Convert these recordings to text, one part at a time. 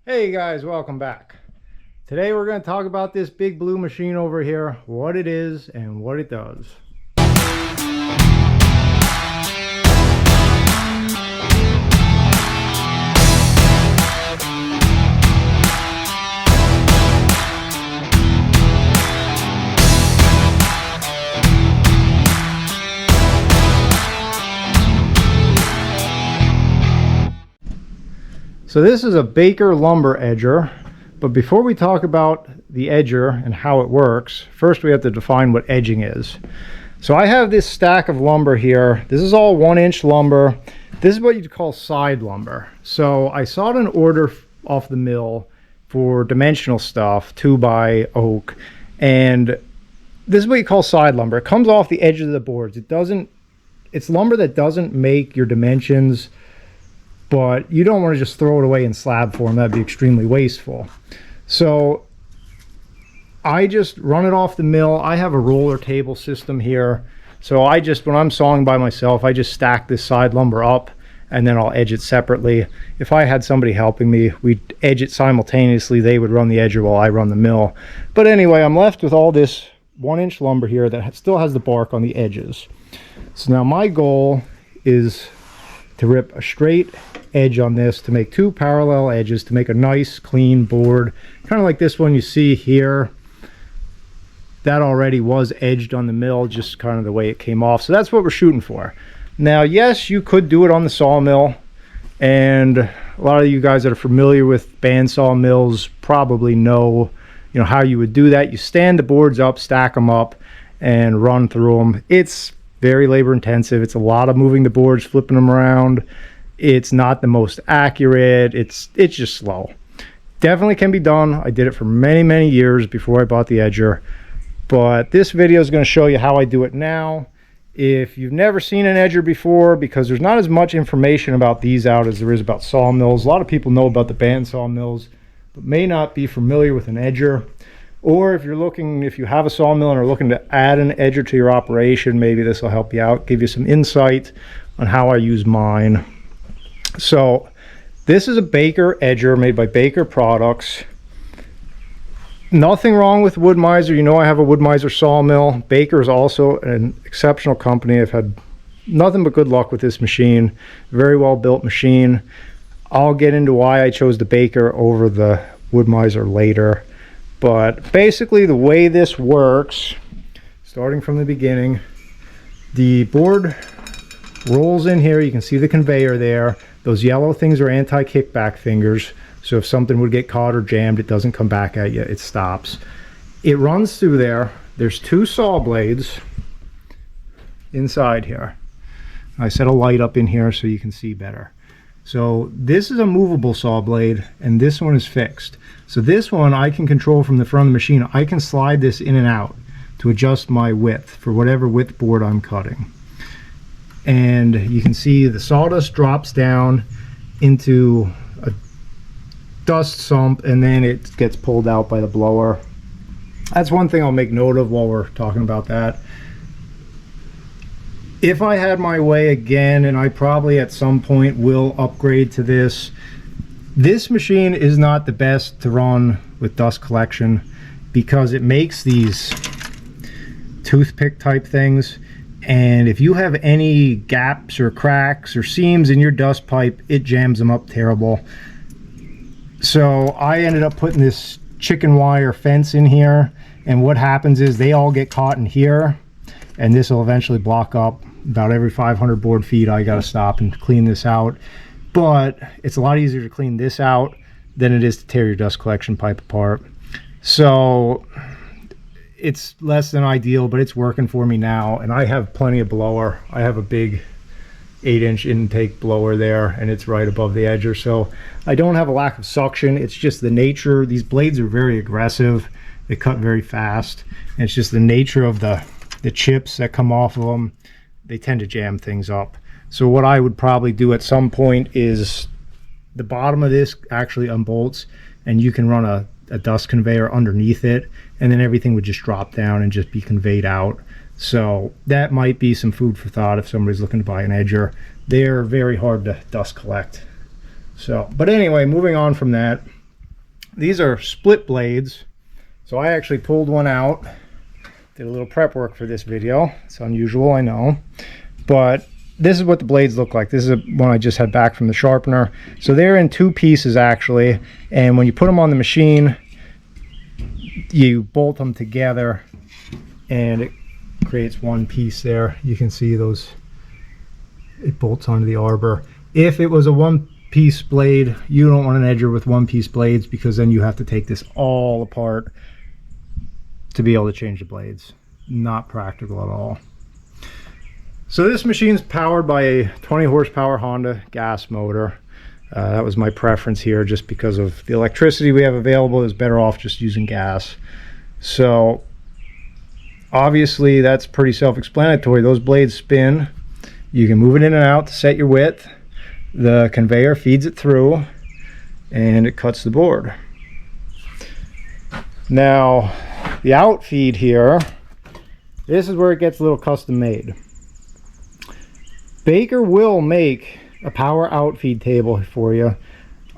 Hey guys, welcome back. Today we're going to talk about this big blue machine over here, what it is and what it does. So this is a Baker lumber edger, but before we talk about the edger and how it works, first we have to define what edging is. So I have this stack of lumber here. This is all 1-inch lumber. This is what you'd call side lumber. So I sought an order off the mill for dimensional stuff, 2x oak, and this is what you call side lumber. It comes off the edges of the boards. It's lumber that doesn't make your dimensions, but you don't want to just throw it away in slab form. That'd be extremely wasteful. So I just run it off the mill. I have a roller table system here. So when I'm sawing by myself, I just stack this side lumber up and then I'll edge it separately. If I had somebody helping me, we'd edge it simultaneously. They would run the edger while I run the mill. But anyway, I'm left with all this 1-inch lumber here that still has the bark on the edges. So now my goal is to rip a straight edge on this to make 2 parallel edges to make a nice clean board, kind of like this one you see here. That already was edged on the mill, just kind of the way it came off. So that's what we're shooting for. Now, yes, you could do it on the sawmill, and a lot of you guys that are familiar with bandsaw mills probably know, how you would do that. You stand the boards up, stack them up, and run through them. It's very labor intensive. It's a lot of moving the boards, flipping them around. It's not the most accurate. It's just slow. Definitely can be done. I did it for many years before I bought the edger, but this video is going to show you how I do it now. If you've never seen an edger before, because there's not as much information about these out as there is about sawmills. A lot of people know about the bandsaw mills, but may not be familiar with an edger. Or if you have a sawmill and are looking to add an edger to your operation, maybe this will help you out, give you some insight on how I use mine. So this is a Baker edger made by Baker Products. Nothing wrong with Wood-Mizer. I have a Wood-Mizer sawmill. Baker is also an exceptional company. I've had nothing but good luck with this machine. Very well built machine. I'll get into why I chose the Baker over the Wood-Mizer later. But basically the way this works, starting from the beginning, the board rolls in here. You can see the conveyor there. Those yellow things are anti-kickback fingers. So if something would get caught or jammed, it doesn't come back at you. It stops. It runs through there. There's 2 saw blades inside here. I set a light up in here so you can see better. So this is a movable saw blade and this one is fixed. So this one I can control from the front of the machine. I can slide this in and out to adjust my width for whatever width board I'm cutting. And you can see the sawdust drops down into a dust sump and then it gets pulled out by the blower. That's one thing I'll make note of while we're talking about that. If I had my way again, and I probably at some point will upgrade to this machine is not the best to run with dust collection because it makes these toothpick type things, and if you have any gaps or cracks or seams in your dust pipe, it jams them up terrible. So I ended up putting this chicken wire fence in here, and what happens is they all get caught in here, and this will eventually block up. About every 500 board feet I gotta stop and clean this out. But it's a lot easier to clean this out than it is to tear your dust collection pipe apart. So it's less than ideal, but it's working for me now, and I have plenty of blower. I have a big 8-inch intake blower there, and it's right above the edger, so I don't have a lack of suction. It's just the nature. These blades are very aggressive. They cut very fast, and it's just the nature of the chips that come off of them. They tend to jam things up. So what I would probably do at some point is the bottom of this actually unbolts, and you can run a dust conveyor underneath it, and then everything would just drop down and just be conveyed out. So that might be some food for thought if somebody's looking to buy an edger. They're very hard to dust collect. So, but anyway, moving on from that, These are split blades. So I actually pulled one out, did a little prep work for this video. It's unusual, I know, but this is what the blades look like. This is one I just had back from the sharpener. So they're in two pieces actually, and when you put them on the machine, you bolt them together and it creates one piece there. You can see those, it bolts onto the arbor. If it was a one-piece blade, you don't want an edger with one-piece blades, because then you have to take this all apart to be able to change the blades. Not practical at all. So this machine's powered by a 20 horsepower Honda gas motor. That was my preference here, just because of the electricity we have available. Is better off just using gas. So obviously that's pretty self-explanatory. Those blades spin. You can move it in and out to set your width. The conveyor feeds it through and it cuts the board. Now the outfeed here, this is where it gets a little custom made. Baker will make a power outfeed table for you.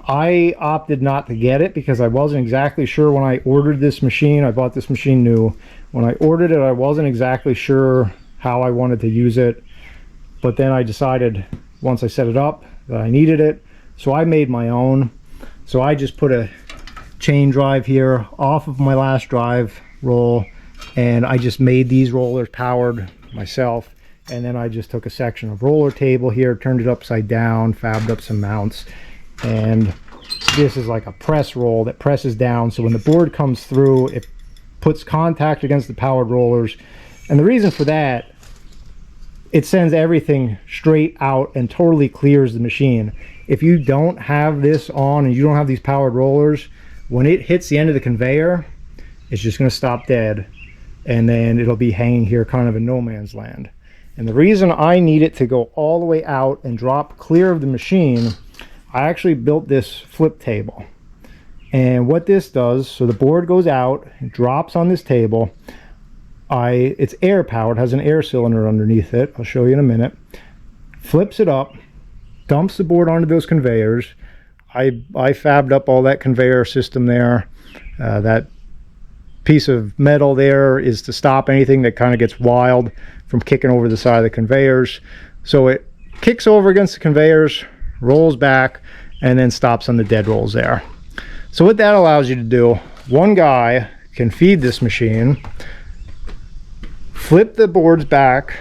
I opted not to get it because I wasn't exactly sure when I ordered this machine. I bought this machine new. When I ordered it, I wasn't exactly sure how I wanted to use it, but then I decided once I set it up that I needed it, so I made my own. So I just put a chain drive here off of my last drive roll, and I just made these rollers powered myself. And then I just took a section of roller table here, turned it upside down, fabbed up some mounts, and this is like a press roll that presses down, so when the board comes through, it puts contact against the powered rollers. And the reason for that, it sends everything straight out and totally clears the machine. If you don't have this on and you don't have these powered rollers, when it hits the end of the conveyor, it's just going to stop dead, and then it'll be hanging here kind of in no man's land. And the reason I need it to go all the way out and drop clear of the machine, I actually built this flip table. And what this does, so the board goes out, it drops on this table. It's air powered, has an air cylinder underneath it. I'll show you in a minute. Flips it up, dumps the board onto those conveyors. I fabbed up all that conveyor system there. That piece of metal there is to stop anything that kind of gets wild from kicking over the side of the conveyors. So it kicks over against the conveyors, rolls back, and then stops on the dead rolls there. So what that allows you to do, one guy can feed this machine, flip the boards back,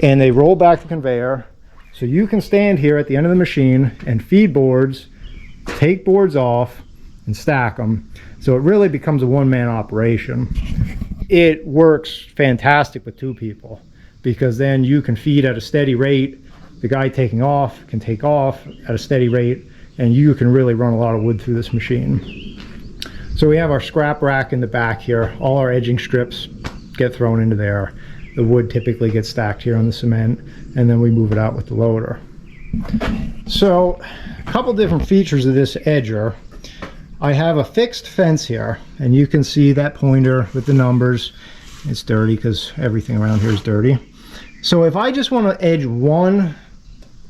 and they roll back the conveyor. So you can stand here at the end of the machine and feed boards, take boards off, and stack them. So it really becomes a one-man operation. It works fantastic with two people, because then you can feed at a steady rate. The guy taking off can take off at a steady rate, and you can really run a lot of wood through this machine. So we have our scrap rack in the back here. All our edging strips get thrown into there. The wood typically gets stacked here on the cement, and then we move it out with the loader. So a couple different features of this edger. I have a fixed fence here, and you can see that pointer with the numbers. It's dirty because everything around here is dirty. So if I just want to edge one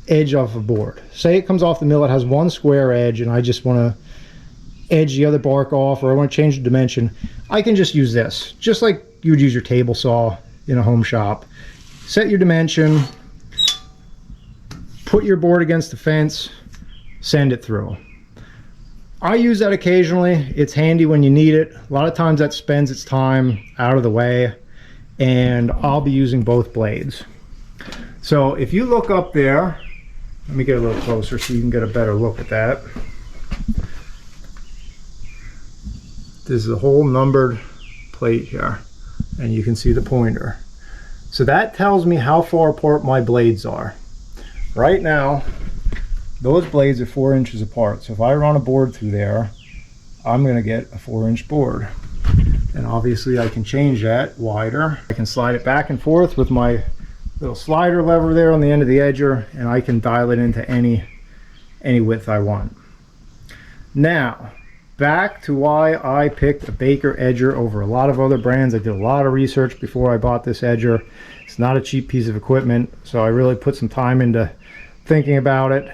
edge off a board, say it comes off the mill, it has one square edge, and I just want to edge the other bark off, or I want to change the dimension, I can just use this, just like you would use your table saw in a home shop. Set your dimension, put your board against the fence, send it through. I use that occasionally. It's handy when you need it. A lot of times that spends its time out of the way, and I'll be using both blades. So if you look up there, let me get a little closer so you can get a better look at that. This is a whole numbered plate here, and you can see the pointer. So that tells me how far apart my blades are. Right now, those blades are 4 inches apart. So if I run a board through there, I'm going to get a 4-inch board. And obviously I can change that wider. I can slide it back and forth with my little slider lever there on the end of the edger, and I can dial it into any width I want. Now, back to why I picked the Baker edger over a lot of other brands. I did a lot of research before I bought this edger. It's not a cheap piece of equipment, so I really put some time into thinking about it.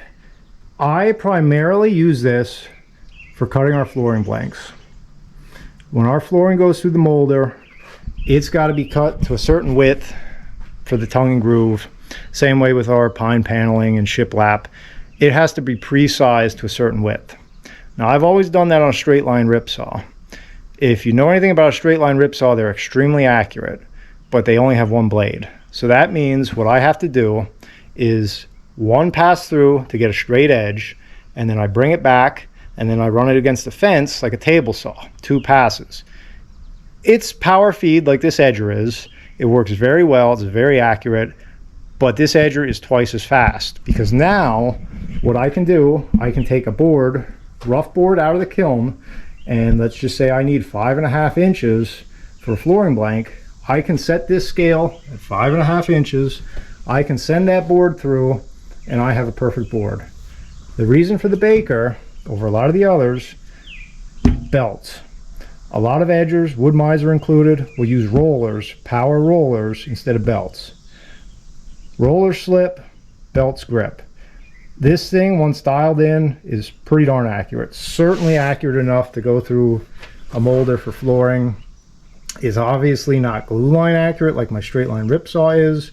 I primarily use this for cutting our flooring blanks. When our flooring goes through the molder, it's got to be cut to a certain width for the tongue and groove. Same way with our pine paneling and shiplap. It has to be pre-sized to a certain width. Now, I've always done that on a straight line rip saw. If you know anything about a straight line rip saw, they're extremely accurate, but they only have one blade. So that means what I have to do is one pass through to get a straight edge, and then I bring it back, and then I run it against the fence like a table saw, 2 passes. It's power feed like this edger is. It works very well, it's very accurate, but this edger is twice as fast, because now what I can do, I can take a board, rough board out of the kiln, and let's just say I need 5.5 inches for a flooring blank. I can set this scale at 5.5 inches. I can send that board through, and I have a perfect board. The reason for the Baker over a lot of the others, belts. A lot of edgers, wood miser included, will use rollers, power rollers, instead of belts. Rollers slip, belts grip. This thing, once dialed in, is pretty darn accurate. Certainly accurate enough to go through a molder for flooring. Is obviously not glue line accurate like my straight line rip saw is,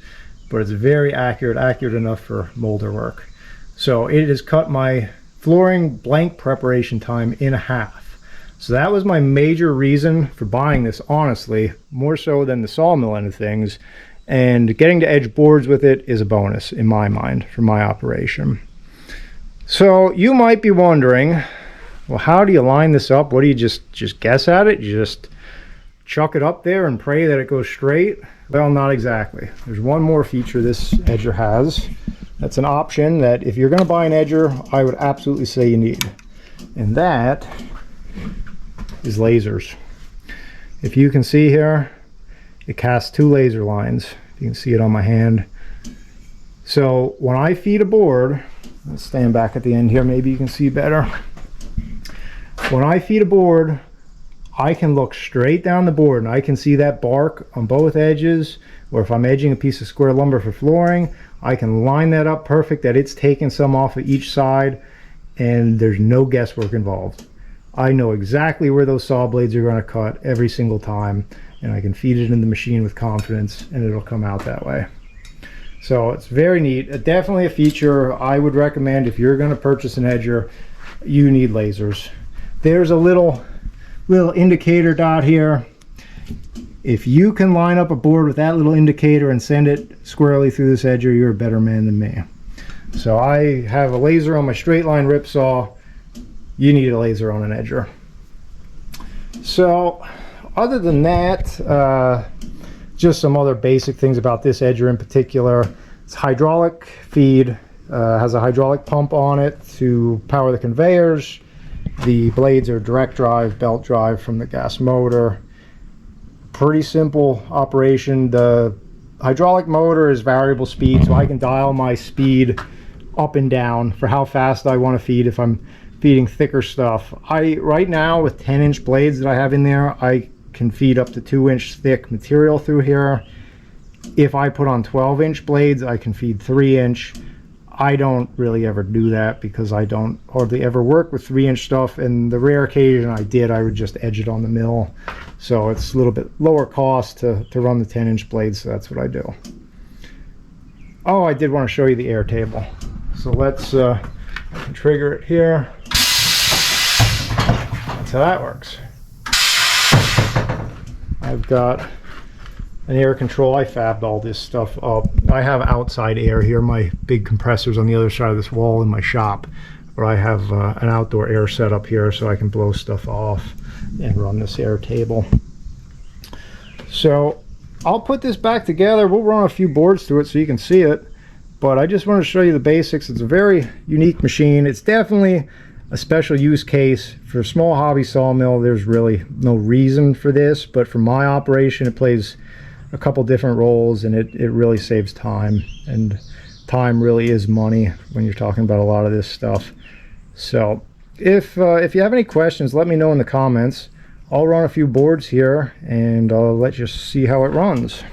but it's very accurate enough for molder work. So it has cut my flooring blank preparation time in half. So that was my major reason for buying this, honestly, more so than the sawmill end of things. And getting to edge boards with it is a bonus in my mind for my operation. So you might be wondering, well, how do you line this up? What do you just guess at it? You just chuck it up there and pray that it goes straight? Well, not exactly. There's one more feature this edger has. That's an option that if you're going to buy an edger, I would absolutely say you need. And that is lasers. If you can see here, it casts 2 laser lines. You can see it on my hand. So when I feed a board, let's stand back at the end here, maybe you can see better. When I feed a board, I can look straight down the board and I can see that bark on both edges, or if I'm edging a piece of square lumber for flooring, I can line that up perfect that it's taking some off of each side, and there's no guesswork involved. I know exactly where those saw blades are going to cut every single time, and I can feed it in the machine with confidence and it'll come out that way. So it's very neat. Definitely a feature I would recommend if you're going to purchase an edger. You need lasers. There's a little indicator dot here. If you can line up a board with that little indicator and send it squarely through this edger, you're a better man than me. So I have a laser on my straight line rip saw. You need a laser on an edger. So other than that, just some other basic things about this edger in particular. It's hydraulic feed, has a hydraulic pump on it to power the conveyors. The blades are direct drive, belt drive from the gas motor. Pretty simple operation. The hydraulic motor is variable speed, so I can dial my speed up and down for how fast I want to feed if I'm feeding thicker stuff. Right now with 10-inch blades that I have in there, I can feed up to 2-inch thick material through here. If I put on 12-inch blades, I can feed 3-inch. I don't really ever do that because I don't hardly ever work with 3-inch stuff, and the rare occasion I did, I would just edge it on the mill. So it's a little bit lower cost to run the 10-inch blades, so that's what I do. Oh, I did want to show you the air table. So let's trigger it here. That's how that works. I've got an air control. I fabbed all this stuff up. I have outside air here. My big compressor's on the other side of this wall in my shop, where I have an outdoor air setup here so I can blow stuff off and run this air table. So I'll put this back together. We'll run a few boards through it so you can see it, but I just want to show you the basics. It's a very unique machine. It's definitely a special use case for a small hobby sawmill. There's really no reason for this, but for my operation, it plays a couple different roles, and it really saves time, and time really is money when you're talking about a lot of this stuff. So if you have any questions, let me know in the comments. I'll run a few boards here and I'll let you see how it runs.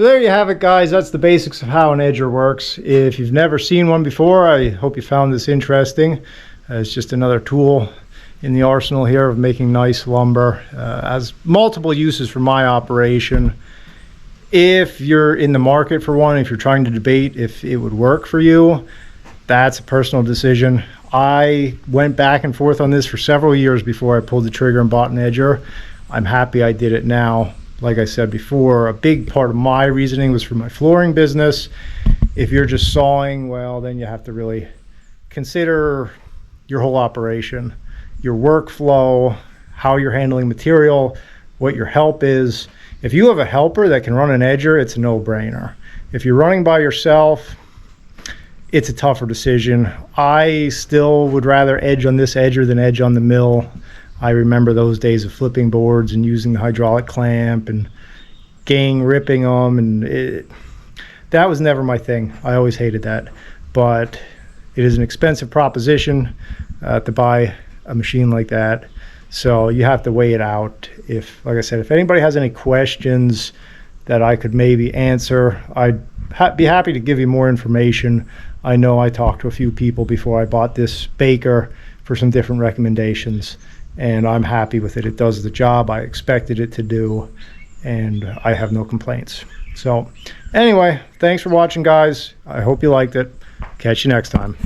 So there you have it, guys. That's the basics of how an edger works. If you've never seen one before, I hope you found this interesting. It's just another tool in the arsenal here of making nice lumber. Has multiple uses for my operation. If you're in the market for one, if you're trying to debate if it would work for you, that's a personal decision. I went back and forth on this for several years before I pulled the trigger and bought an edger. I'm happy I did it now. Like I said before, a big part of my reasoning was for my flooring business. If you're just sawing, well, then you have to really consider your whole operation, your workflow, how you're handling material, what your help is. If you have a helper that can run an edger, it's a no-brainer. If you're running by yourself, it's a tougher decision. I still would rather edge on this edger than edge on the mill. I remember those days of flipping boards and using the hydraulic clamp and gang ripping them, and that was never my thing. I always hated that. But it is an expensive proposition to buy a machine like that. So you have to weigh it out. If, like I said, if anybody has any questions that I could maybe answer, I'd be happy to give you more information. I know I talked to a few people before I bought this Baker for some different recommendations, and I'm happy with it. It does the job I expected it to do, and I have no complaints. So anyway, thanks for watching, guys. I hope you liked it. Catch you next time.